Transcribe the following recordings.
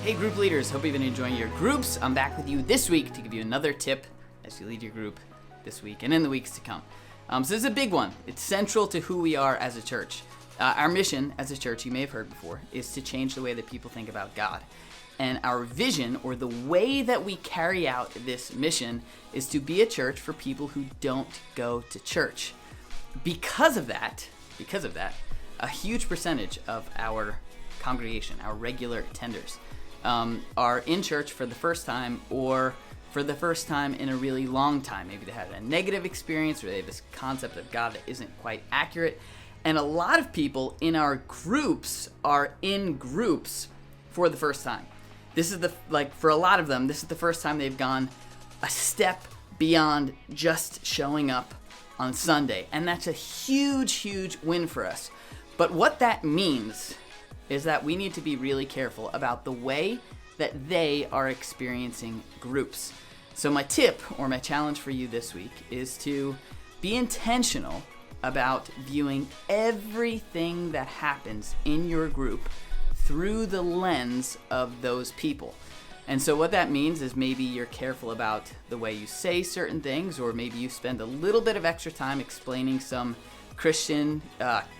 Hey group leaders, hope you've been enjoying your groups. I'm back with you this week to give you another tip as you lead your group this week and in the weeks to come. So this is a big one. It's central to who we are as a church. Our mission as a church, you may have heard before, is to change the way that people think about God. And our vision, or the way that we carry out this mission, is to be a church for people who don't go to church. Because of that, a huge percentage of our congregation, our regular attenders, are in church for the first time, or for the first time in a really long time. Maybe they had a negative experience, or they have this concept of God that isn't quite accurate. And a lot of people in our groups are in groups for the first time. This is for a lot of them, this is the first time they've gone a step beyond just showing up on Sunday. And that's a huge, huge win for us. But what that means is that we need to be really careful about the way that they are experiencing groups. So my tip, or my challenge for you this week, is to be intentional about viewing everything that happens in your group through the lens of those people. And so what that means is maybe you're careful about the way you say certain things, or maybe you spend a little bit of extra time explaining some Christian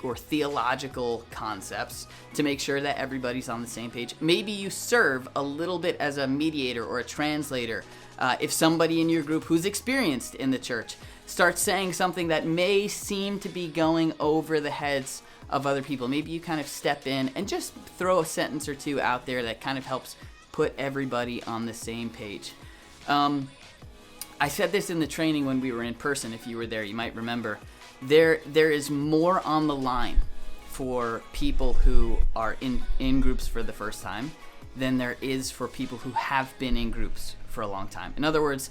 or theological concepts to make sure that everybody's on the same page. Maybe you serve a little bit as a mediator or a translator. If somebody in your group who's experienced in the church starts saying something that may seem to be going over the heads of other people, maybe you kind of step in and just throw a sentence or two out there that kind of helps put everybody on the same page. I said this in the training when we were in person. If you were there, you might remember. There is more on the line for people who are in groups for the first time than there is for people who have been in groups for a long time. In other words,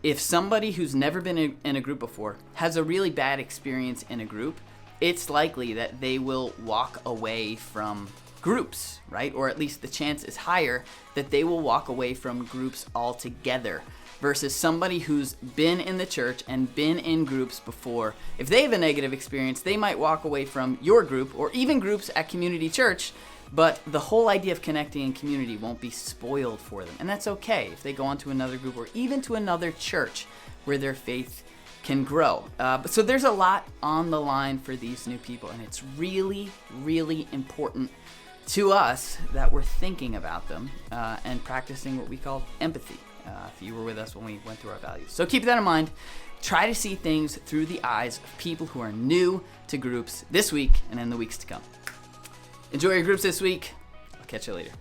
if somebody who's never been in a group before has a really bad experience in a group, it's likely that they will walk away from groups, right? Or at least the chance is higher that they will walk away from groups altogether. Versus somebody who's been in the church and been in groups before. If they have a negative experience, they might walk away from your group or even groups at Community Church, but the whole idea of connecting in community won't be spoiled for them. And that's okay if they go on to another group or even to another church where their faith can grow. So there's a lot on the line for these new people, and it's really, really important to us that we're thinking about them and practicing what we call empathy. If you were with us when we went through our values. So keep that in mind. Try to see things through the eyes of people who are new to groups this week and in the weeks to come. Enjoy your groups this week. I'll catch you later.